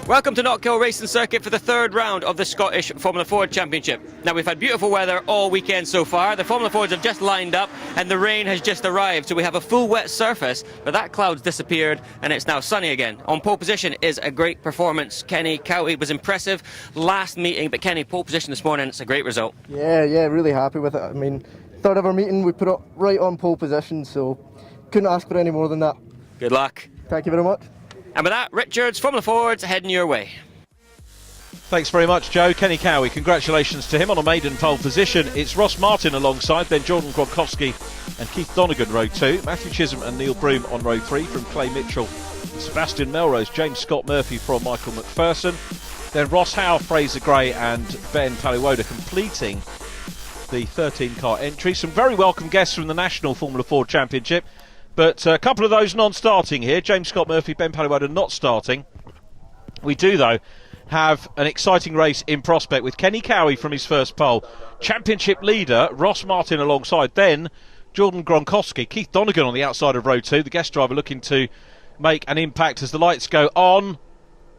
Welcome to Knockhill Racing Circuit for the third round of the Scottish Formula Ford Championship. Now, we've had beautiful weather all weekend so far. The Formula Fords have just lined up and the rain has just arrived, so we have a full wet surface, but that cloud's disappeared and it's now sunny again. On pole position is a great performance. Kenny COWIE was impressive last meeting, but Kenny, pole position this morning, it's a great result. Yeah, really happy with it. I mean, third ever meeting, we put it right on pole position, so couldn't ask for any more than that. Good luck. Thank you very much. And with that, Richard's Formula Fords heading your way. Thanks very much, Joe. Kenny COWIE, congratulations to him on a maiden pole position. It's Ross Martin alongside, then Jordan Gronkowski and Keith Donegan, row 2. Matthew Chisholm and Neil Broom on row 3 from Clay Mitchell. Sebastian Melrose, James Scott Murphy from Michael McPherson. Then Ross Howe, Fraser Gray and Ben Paliwoda completing the 13-car entry. Some very welcome guests from the National Formula Ford Championship, but a couple of those non-starting here. James Scott Murphy, Ben Paliwoda not starting. We do, though, have an exciting race in prospect with Kenny COWIE from his first pole. Championship leader, Ross Martin alongside, then Jordan Gronkowski. Keith Donegan on the outside of row 2, the guest driver looking to make an impact as the lights go on.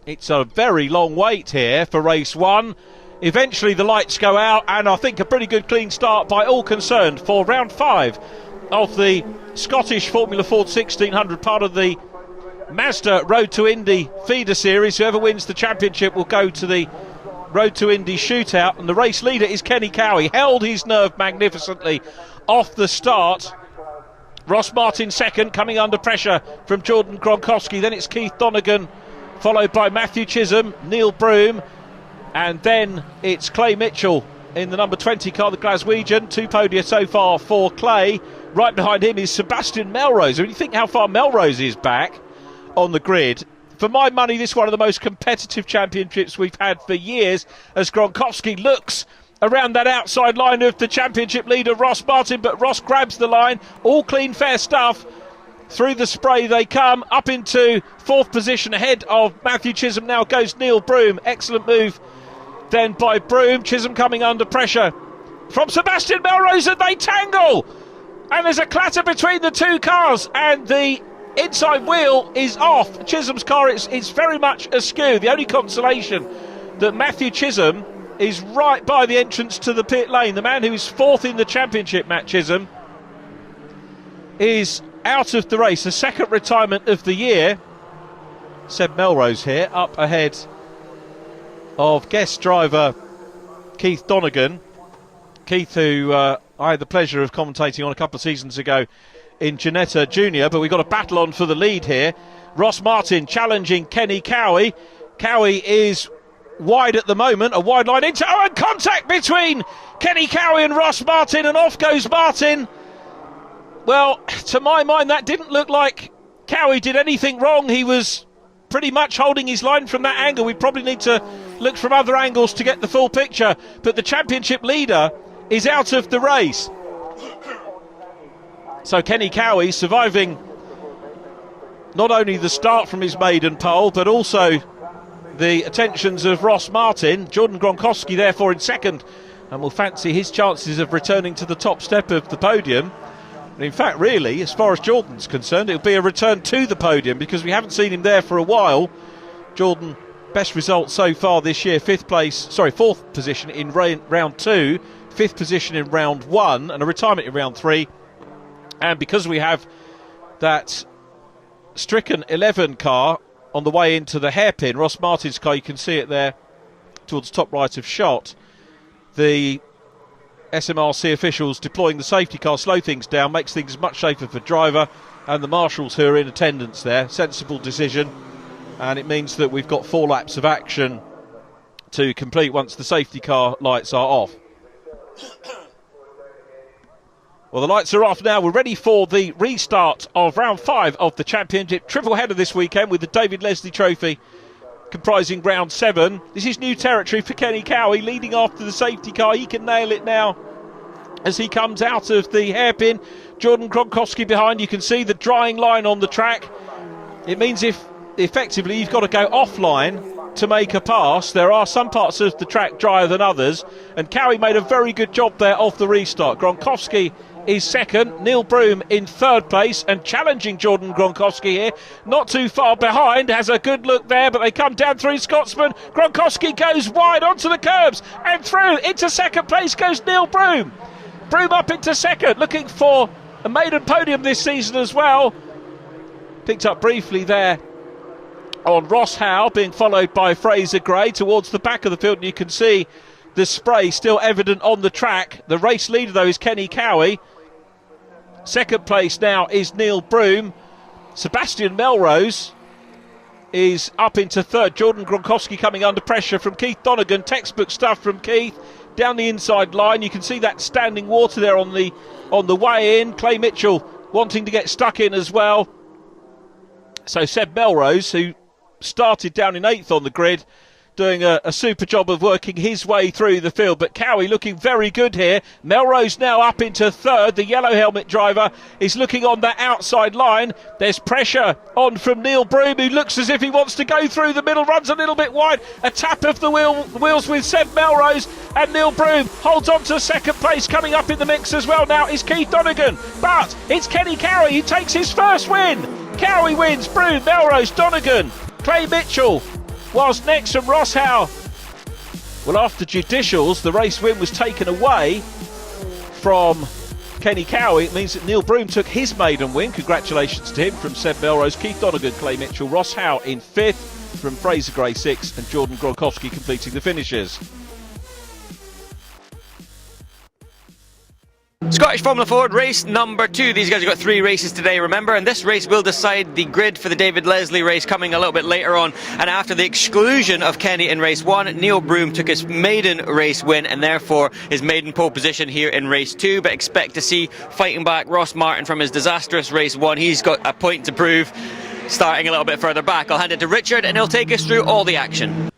It's a very long wait here for race 1. Eventually the lights go out, and I think a pretty good clean start by all concerned for round 5 of the Scottish Formula Ford 1600, part of the Mazda Road to Indy feeder series. Whoever wins the championship will go to the Road to Indy shootout, and the race leader is Kenny COWIE. Held his nerve magnificently off the start. Ross Martin second, coming under pressure from Jordan Gronkowski. Then it's Keith Donegan, followed by Matthew Chisholm, Neil Broom, and then it's Clay Mitchell in the number 20 car, the Glaswegian. 2 podia so far for Clay. Right behind him is Sebastian MELROSE. When you think how far MELROSE is back on the grid, for my money, this is one of the most competitive championships we've had for years, as Gronkowski looks around that outside line of the championship leader Ross Martin, but Ross grabs the line. All clean, fair stuff. Through the spray they come, up into 4th position ahead of Matthew Chisholm. Now goes Neil Broom. Excellent move then by Broom. Chisholm coming under pressure from Sebastian MELROSE, and they tangle, and there's a clatter between the two cars, and the inside wheel is off. Chisholm's car is very much askew. The only consolation that Matthew Chisholm is right by the entrance to the pit lane. The man who is 4th in the championship, Matt Chisholm, is out of the race. The second retirement of the year. Seb Melrose here, up ahead of guest driver Keith Donegan. Keith, who I had the pleasure of commentating on a couple of seasons ago in Ginetta Junior, but we've got a battle on for the lead here. Ross Martin challenging Kenny COWIE. COWIE is wide at the moment, a wide line into, and contact between Kenny COWIE and Ross Martin, and off goes Martin. Well, to my mind, that didn't look like COWIE did anything wrong. He was pretty much holding his line from that angle. We probably need to look from other angles to get the full picture, but the championship leader is out of the race. So Kenny COWIE surviving not only the start from his maiden pole, but also the attentions of Ross Martin. Jordan Gronkowski therefore in second, and will fancy his chances of returning to the top step of the podium. And in fact, really, as far as Jordan's concerned, it'll be a return to the podium, because we haven't seen him there for a while. Jordan, best result so far this year, 4th position in round 2, 5th position in round 1, and a retirement in round 3. And because we have that stricken 11 car on the way into the hairpin, Ross Martin's car, you can see it there towards the top right of shot, the SMRC officials deploying the safety car slow things down, makes things much safer for driver and the marshals who are in attendance there. Sensible decision, and it means that we've got 4 laps of action to complete once the safety car lights are off. Well, the lights are off now. We're ready for the restart of round 5 of the championship. Triple header this weekend with the David Leslie Trophy comprising round 7. This is new territory for Kenny COWIE, leading after the safety car. He can nail it now as he comes out of the hairpin. Jordan Gronkowski behind. You can see the drying line on the track. It means if effectively you've got to go offline to make a pass. There are some parts of the track drier than others, and COWIE made a very good job there off the restart. Gronkowski is second, Neil Broom in third place, and challenging Jordan Gronkowski here, not too far behind, has a good look there, but they come down through Scotsman. Gronkowski goes wide onto the curbs and through. Into second place goes Neil Broom. Broom up into second, looking for a maiden podium this season as well. Picked up briefly there on Ross Howe, being followed by Fraser Gray towards the back of the field, and you can see the spray still evident on the track. The race leader though is Kenny COWIE. Second place now is Neil Broom. Sebastian Melrose is up into third. Jordan Gronkowski coming under pressure from Keith Donegan. Textbook stuff from Keith down the inside line. You can see that standing water there on the way in. Clay Mitchell wanting to get stuck in as well. So Seb Melrose, who started down in 8th on the grid, doing a super job of working his way through the field, but COWIE looking very good here. Melrose now up into third. The yellow helmet driver is looking on that outside line. There's pressure on from Neil Broom, who looks as if he wants to go through the middle, runs a little bit wide. A tap of the wheels with Seb Melrose, and Neil Broom holds on to second place. Coming up in the mix as well now is Keith Donegan, but it's Kenny COWIE who takes his first win. COWIE wins, Broom, Melrose, Donegan, Clay Mitchell, whilst next from Ross Howe. Well, after judicials, the race win was taken away from Kenny COWIE. It means that Neil Broom took his maiden win. Congratulations to him from Seb Melrose, Keith Donegan, Clay Mitchell, Ross Howe in 5th, from Fraser Gray 6th, and Jordan Gronkowski completing the finishes. Scottish Formula Ford race number 2. These guys have got 3 races today, remember, and this race will decide the grid for the David Leslie race coming a little bit later on. And after the exclusion of Kenny in race 1, Neil Broom took his maiden race win and therefore his maiden pole position here in race 2. But expect to see fighting back Ross Martin from his disastrous race 1. He's got a point to prove, starting a little bit further back. I'll hand it to Richard and he'll take us through all the action.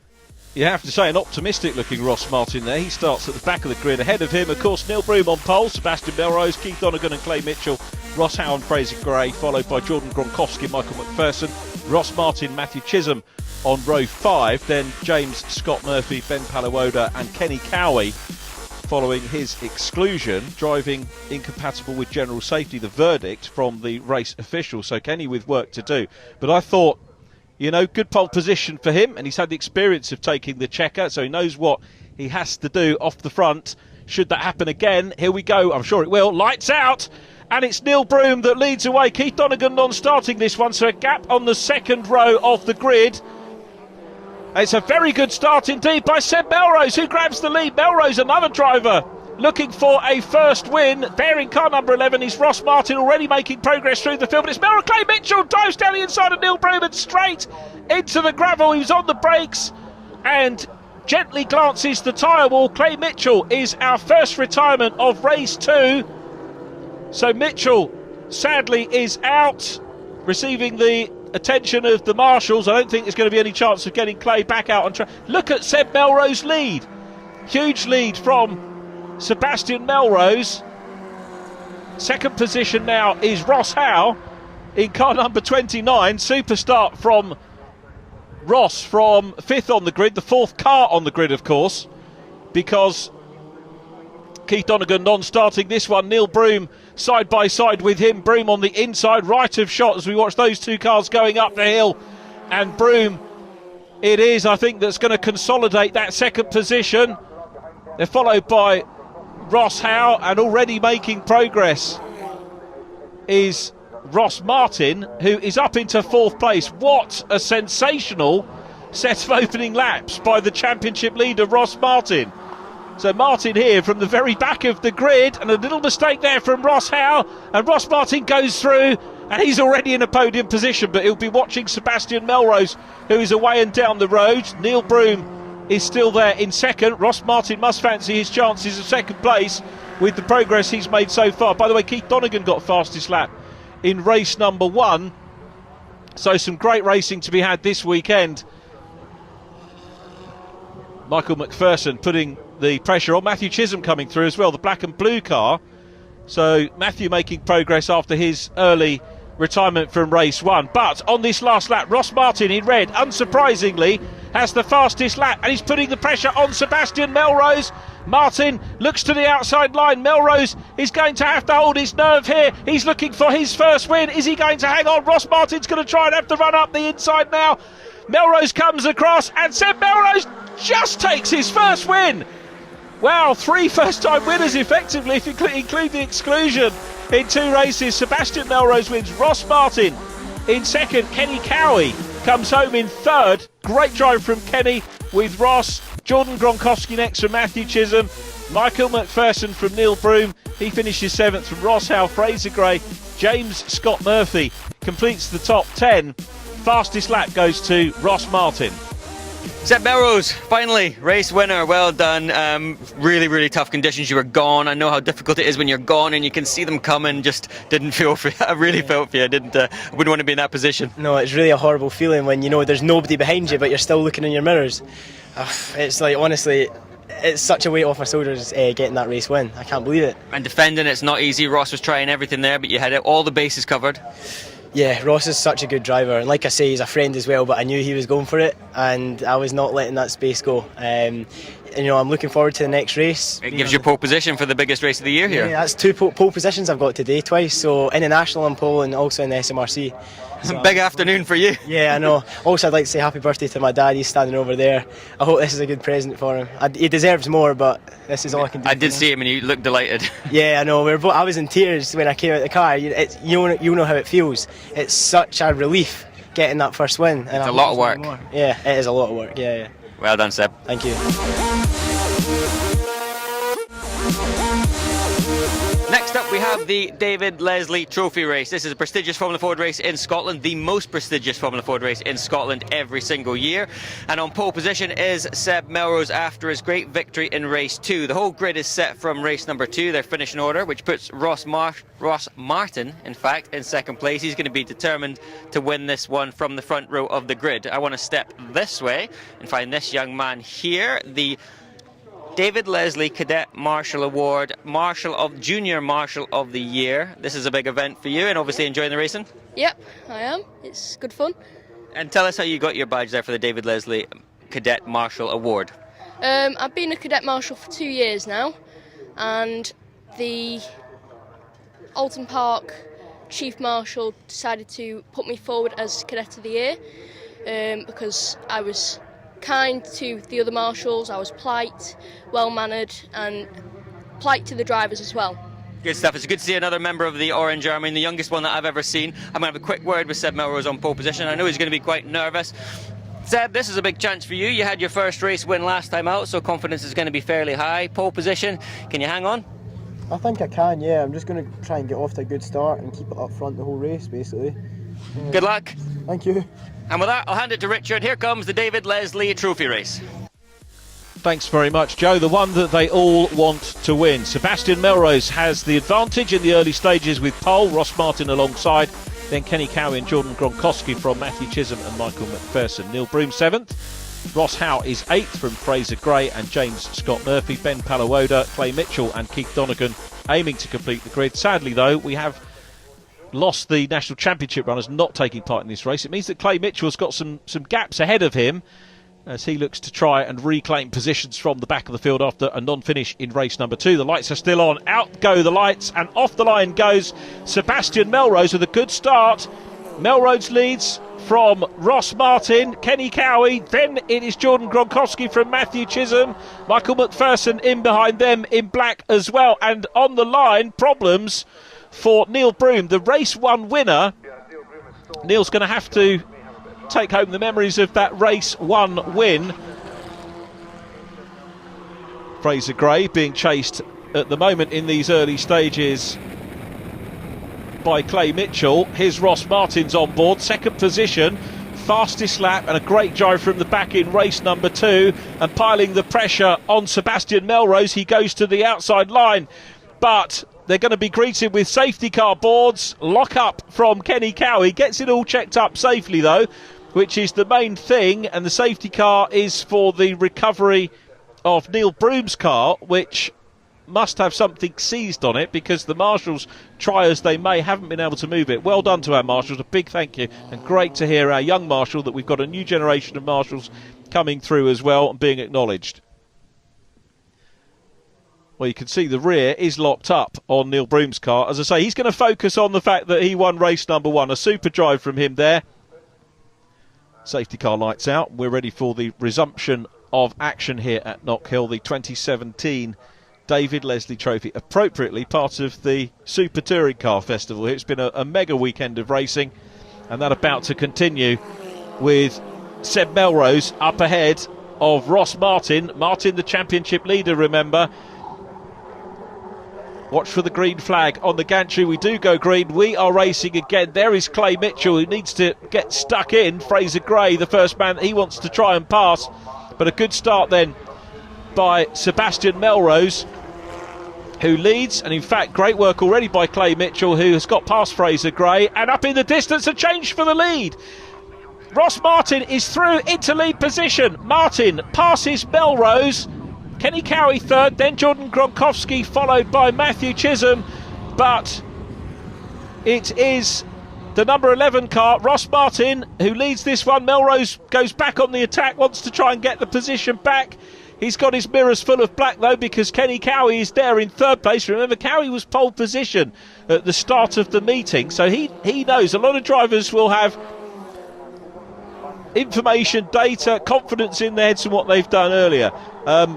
You have to say, an optimistic looking Ross Martin there. He starts at the back of the grid. Ahead of him, of course, Neil Broom on pole, Sebastian Melrose, Keith Donegan and Clay Mitchell, Ross Howe and Fraser Gray, followed by Jordan Gronkowski, Michael McPherson, Ross Martin, Matthew Chisholm on row 5, then James Scott Murphy, Ben Palawoda and Kenny COWIE following his exclusion, driving incompatible with general safety, the verdict from the race official. So Kenny with work to do. But I thought, you know, good pole position for him, and he's had the experience of taking the checker, so he knows what he has to do off the front. Should that happen again, here we go, I'm sure it will. Lights out, and it's Neil Broom that leads away. Keith Donegan non-starting this one, so a gap on the second row of the grid. It's a very good start indeed by Seb Melrose, who grabs the lead. Melrose, another driver, looking for a first win. Bearing car number 11 is Ross Martin, already making progress through the field. But it's Melrose. Clay Mitchell dives down the inside of Neil Broom and straight into the gravel. He was on the brakes and gently glances the tyre wall. Clay Mitchell is our first retirement of race 2. So Mitchell sadly is out, receiving the attention of the marshals. I don't think there's going to be any chance of getting Clay back out on track. Look at Seb Melrose lead. Huge lead from Sebastian Melrose. Second position now is Ross Howe in car number 29. Super start from Ross from 5th on the grid, the 4th car on the grid, of course, because Keith Donegan non-starting this one. Neil Broom side by side with him. Broom on the inside, right of shot as we watch those two cars going up the hill. And Broom, it is, I think, that's going to consolidate that second position. They're followed by Ross Howe, and already making progress is Ross Martin, who is up into 4th place. What a sensational set of opening laps by the championship leader Ross Martin. So Martin here from the very back of the grid, and a little mistake there from Ross Howe, and Ross Martin goes through and he's already in a podium position, but he'll be watching Sebastian Melrose, who is away and down the road. Neil Broom is still there in 2nd. Ross Martin must fancy his chances of 2nd place with the progress he's made so far. By the way, Keith Donegan got fastest lap in race number 1. So some great racing to be had this weekend. Michael McPherson putting the pressure on. Matthew Chisholm coming through as well, the black and blue car. So Matthew making progress after his early retirement from race 1. But on this last lap, Ross Martin in red, unsurprisingly, has the fastest lap, and he's putting the pressure on Sebastian Melrose. Martin looks to the outside line. Melrose is going to have to hold his nerve here. He's looking for his first win. Is he going to hang on? Ross Martin's going to try and have to run up the inside now. Melrose comes across, and Seb Melrose just takes his first win. Wow, 3 first-time winners effectively, if you include the exclusion in 2 races. Sebastian Melrose wins. Ross Martin in second. Kenny COWIE comes home in third. Great drive from Kenny with Ross. Jordan Gronkowski next from Matthew Chisholm. Michael McPherson from Neil Broom. He finishes 7th from Ross Howe, Fraser Gray. James Scott Murphy completes the top 10. Fastest lap goes to Ross Martin. Seb Melrose, finally, race winner, well done. Really, really tough conditions. You were gone. I know how difficult it is when you're gone and you can see them coming. Just didn't feel for you. I really felt for you. I wouldn't want to be in that position. No, it's really a horrible feeling when you know there's nobody behind you but you're still looking in your mirrors. It's like, honestly, it's such a weight off my shoulders getting that race win. I can't believe it. And defending, it's not easy. Ross was trying everything there, but you had all the bases covered. Yeah, Ross is such a good driver, and like I say, he's a friend as well, but I knew he was going for it and I was not letting that space go. And, you know, I'm looking forward to the next race. It gives you pole position for the biggest race of the year here. Yeah, that's 2 pole positions I've got today, twice, so in the National I'm pole and also in the SMRC. So, big afternoon for you. Yeah, I know. Also, I'd like to say happy birthday to my dad. He's standing over there. I hope this is a good present for him. He deserves more, but this is all I can do. I did see him and he looked delighted. Yeah, I know. I was in tears when I came out of the car. You know how it feels. It's such a relief getting that first win. It's a lot of work. Yeah, it is a lot of work. Yeah. Well done, Seb. Thank you. Next up we have the David Leslie Trophy race. This is a prestigious Formula Ford race in Scotland, the most prestigious Formula Ford race in Scotland every single year. And on pole position is Seb Melrose after his great victory in race 2. The whole grid is set from race number 2, their finish in order, which puts Ross Martin, in fact, in second place. He's going to be determined to win this one from the front row of the grid. I want to step this way and find this young man here, the David Leslie Cadet Marshal Award, Junior Marshal of the Year. This is a big event for you and obviously enjoying the racing? Yep, I am. It's good fun. And tell us how you got your badge there for the David Leslie Cadet Marshal Award. I've been a Cadet Marshal for 2 years now, and the Alton Park Chief Marshal decided to put me forward as Cadet of the Year because I was kind to the other marshals, I was polite, well-mannered, and polite to the drivers as well. Good stuff. It's good to see another member of the Orange Army, the youngest one that I've ever seen. I'm going to have a quick word with Seb Melrose on pole position. I know he's going to be quite nervous. Seb, this is a big chance for you. You had your first race win last time out, so confidence is going to be fairly high. Pole position, can you hang on? I think I can, yeah. I'm just going to try and get off to a good start and keep it up front the whole race, basically. Good luck. Thank you. And with that, I'll hand it to Richard. Here comes the David Leslie Trophy race. Thanks very much, Joe. The one that they all want to win. Sebastian Melrose has the advantage in the early stages with pole, Ross Martin alongside, then Kenny COWIE and Jordan Gronkowski from Matthew Chisholm and Michael McPherson. Neil Broom 7th. Ross Howe is 8th from Fraser Gray and James Scott Murphy. Ben Palawoda, Clay Mitchell and Keith Donegan aiming to complete the grid. Sadly, though, we have lost the National Championship runners not taking part in this race. It means that Clay Mitchell's got some gaps ahead of him as he looks to try and reclaim positions from the back of the field after a non-finish in race number 2. The lights are still on. Out go the lights and off the line goes Sebastian Melrose with a good start. Melrose leads from Ross Martin, Kenny COWIE, then it is Jordan Gronkowski from Matthew Chisholm, Michael McPherson in behind them in black as well, and on the line problems for Neil Broom, the race 1 winner. Neil's going to have to take home the memories of that race 1 win. Fraser Gray being chased at the moment in these early stages by Clay Mitchell. Here's Ross Martin's on board, second position, fastest lap and a great drive from the back in race number 2, and piling the pressure on Sebastian Melrose. He goes to the outside line, but they're going to be greeted with safety car boards. Lock up from Kenny COWIE. Gets it all checked up safely, though, which is the main thing. And the safety car is for the recovery of Neil Broom's car, which must have something seized on it because the marshals, try as they may, haven't been able to move it. Well done to our marshals. A big thank you. And great to hear our young marshal that we've got a new generation of marshals coming through as well and being acknowledged. Well, you can see the rear is locked up on Neil Broom's car. As I say, he's going to focus on the fact that he won race number 1. A super drive from him there. Safety car lights out. We're ready for the resumption of action here at Knockhill, the 2017 David Leslie Trophy, appropriately part of the Super Touring Car Festival. It's been a mega weekend of racing, and that about to continue with Seb Melrose up ahead of Ross Martin. Martin, the championship leader, remember. Watch for the green flag on the gantry. We do go green. We are racing again. There is Clay Mitchell, who needs to get stuck in. Fraser Gray, the first man that he wants to try and pass. But a good start then by Sebastian Melrose, who leads. And in fact, great work already by Clay Mitchell, who has got past Fraser Gray. And up in the distance, a change for the lead. Ross Martin is through into lead position. Martin passes Melrose. Kenny Cowie third, then Jordan Gronkowski, followed by Matthew Chisholm. But it is the number 11 car, Ross Martin, who leads this one. Melrose goes back on the attack, wants to try and get the position back. He's got his mirrors full of black, though, because Kenny Cowie is there in third place. Remember, Cowie was pole position at the start of the meeting, so he knows. A lot of drivers will have information, data, confidence in their heads from what they've done earlier.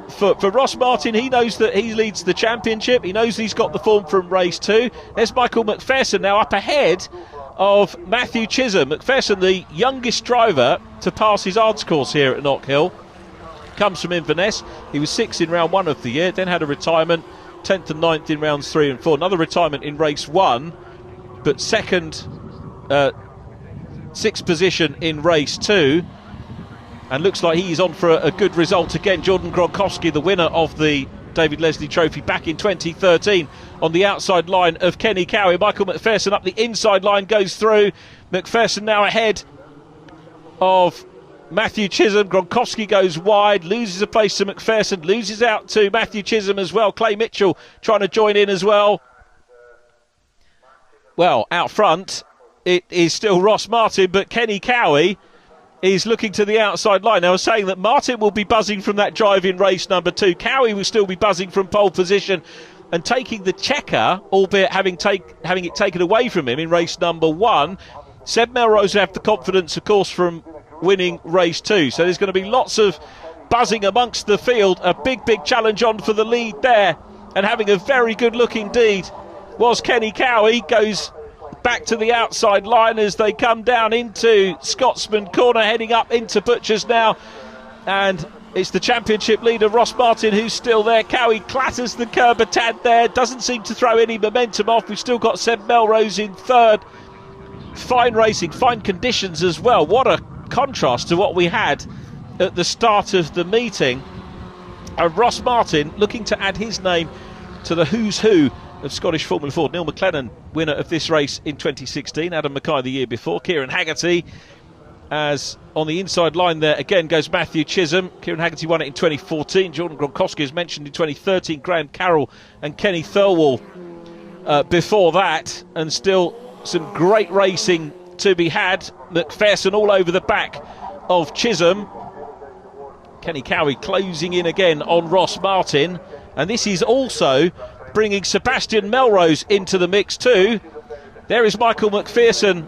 For Ross Martin, he knows that he leads the championship. He knows he's got the form from race 2. There's Michael McPherson now up ahead of Matthew Chisholm. McPherson, the youngest driver to pass his ARDS course here at Knockhill, comes from Inverness. He was 6th in round 1 of the year, then had a retirement, 10th and 9th in rounds 3 and 4. Another retirement in race 1, but second, 6th position in race 2. And looks like he's on for a good result again. Jordan Gronkowski, the winner of the David Leslie Trophy back in 2013, on the outside line of Kenny Cowie. Michael McPherson up the inside line, goes through. McPherson now ahead of Matthew Chisholm. Gronkowski goes wide, loses a place to McPherson, loses out to Matthew Chisholm as well. Clay Mitchell trying to join in as well. Well, out front it is still Ross Martin, but Kenny Cowie is looking to the outside line. Now, I was saying that Martin will be buzzing from that drive in race number 2. Cowie will still be buzzing from pole position and taking the checker, albeit having it taken away from him in race number 1. Seb Melrose will have the confidence, of course, from winning race 2. So there's going to be lots of buzzing amongst the field. A big challenge on for the lead there. And having a very good look indeed was Kenny Cowie. Goes back to the outside line as they come down into Scotsman Corner, heading up into Butchers now. And it's the championship leader, Ross Martin, who's still there. Cowie clatters the curb a tad there. Doesn't seem to throw any momentum off. We've still got Seb Melrose in third. Fine racing, fine conditions as well. What a contrast to what we had at the start of the meeting. And Ross Martin looking to add his name to the who's who of Scottish Formula Ford. Neil McLennan, winner of this race in 2016. Adam Mackay the year before. Kieran Haggerty, as on the inside line there again goes Matthew Chisholm. Kieran Haggerty won it in 2014. Jordan Gronkowski, as mentioned, in 2013. Graham Carroll and Kenny Thirlwall before that. And still some great racing to be had. McPherson all over the back of Chisholm. Kenny Cowie closing in again on Ross Martin. And this is also bringing Sebastian Melrose into the mix too. There is Michael McPherson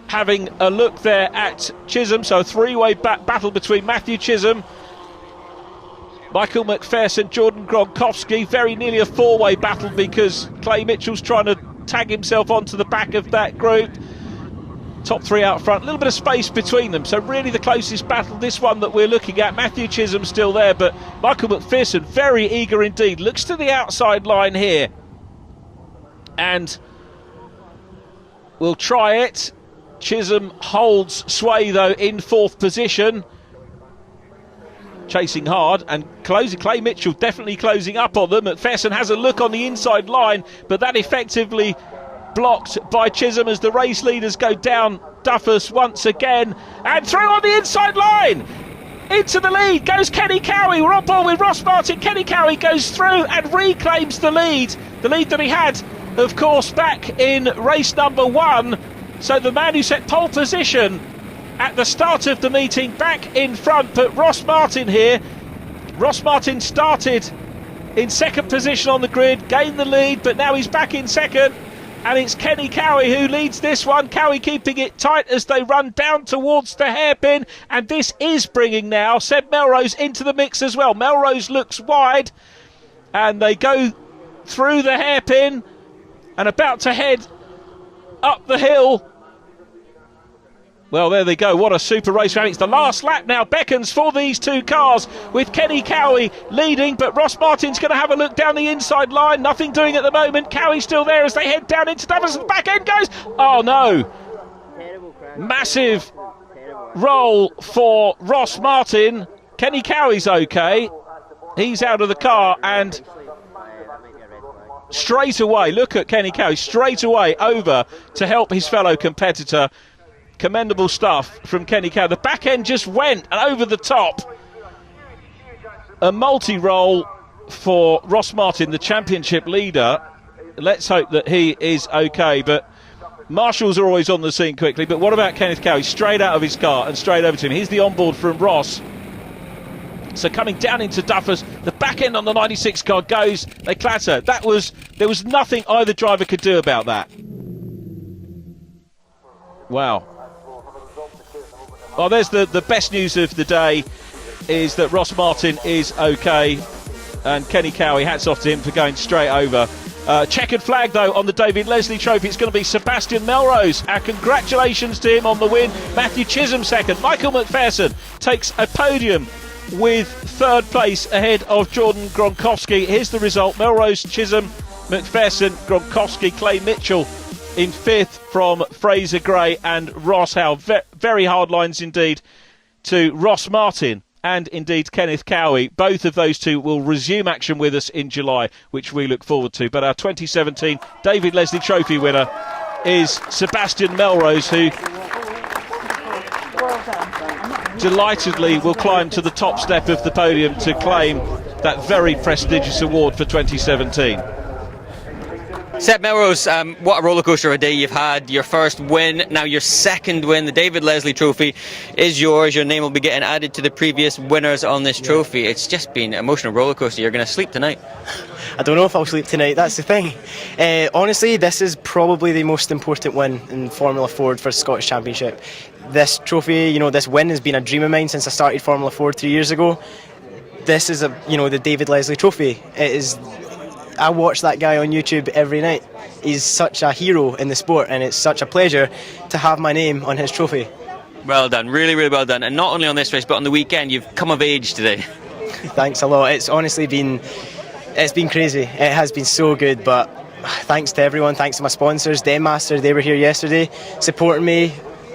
having a look there at Chisholm. So a three-way battle between Matthew Chisholm, Michael McPherson, Jordan Gronkowski. Very nearly a four-way battle because Clay Mitchell's trying to tag himself onto the back of that group. Top 3 out front, a little bit of space between them, so really the closest battle, this one that we're looking at. Matthew Chisholm still there, but Michael McPherson very eager indeed, looks to the outside line here and will try it. Chisholm holds sway though in 4th position, chasing hard and closing. Clay Mitchell definitely closing up on them. McPherson has a look on the inside line, but that effectively blocked by Chisholm as the race leaders go down Duffus once again, and through on the inside line into the lead goes Kenny Cowie. We're on board with Ross Martin. Kenny Cowie goes through and reclaims the lead that he had, of course, back in race number 1. So the man who set pole position at the start of the meeting back in front. But Ross Martin here, Ross Martin started in second position on the grid, gained the lead, but now he's back in second. And it's Kenny COWIE who leads this one. COWIE keeping it tight as they run down towards the hairpin. And this is bringing now Seb Melrose into the mix as well. Melrose looks wide. And they go through the hairpin and about to head up the hill. Well, there they go. What a super race round. It's the last lap now. Beckons for these two cars with Kenny COWIE leading, but Ross Martin's going to have a look down the inside line. Nothing doing at the moment. COWIE still there as they head down into Duffers. The back end goes. Oh, no. Massive roll for Ross Martin. Kenny COWIE's okay. He's out of the car and straight away, look at Kenny COWIE, straight away over to help his fellow competitor. Commendable stuff from Kenny COWIE. The back end just went and over the top. A multi-roll for Ross Martin, the championship leader. Let's hope that he is okay, but marshals are always on the scene quickly. But what about Kenneth COWIE? Straight out of his car and straight over to him. Here's the onboard from Ross. So coming down into Duffers, the back end on the 96 car goes, they clatter. There was nothing either driver could do about that. Wow. Well, there's the best news of the day is that Ross Martin is okay, and Kenny COWIE, hats off to him for going straight over. Checkered flag though on the David Leslie Trophy. It's going to be Sebastian Melrose. Our congratulations to him on the win. Matthew Chisholm second. Michael McPherson takes a podium with third place ahead of Jordan Gronkowski. Here's the result: Melrose, Chisholm, McPherson, Gronkowski, Clay Mitchell in fifth from Fraser Gray and Ross Howe. Very hard lines indeed to Ross Martin and indeed Kenneth COWIE. Both of those two will resume action with us in July, which we look forward to. But our 2017 David Leslie Trophy winner is Sebastian Melrose, who delightedly will climb to the top step of the podium to claim that very prestigious award for 2017. Seb Melrose, what a rollercoaster of a day you've had. Your first win, now your second win. The David Leslie Trophy is yours. Your name will be getting added to the previous winners on this trophy. It's just been an emotional rollercoaster. You're going to sleep tonight. I don't know if I'll sleep tonight, that's the thing. Honestly, this is probably the most important win in Formula Ford for the Scottish Championship. This trophy, this win has been a dream of mine since I started Formula Ford 3 years ago. This is the David Leslie Trophy. It is. I watch that guy on YouTube every night. He's such a hero in the sport, and it's such a pleasure to have my name on his trophy. Well done, really, really well done. And not only on this race, but on the weekend, you've come of age today. Thanks a lot. It's honestly been crazy. It has been so good, but thanks to everyone, thanks to my sponsors, Master, they were here yesterday supporting me.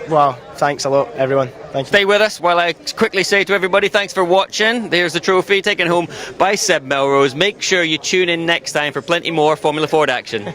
Wow, thanks a lot, everyone. Thank you. Stay with us while I quickly say to everybody, thanks for watching. There's the trophy taken home by Seb Melrose. Make sure you tune in next time for plenty more Formula Ford action.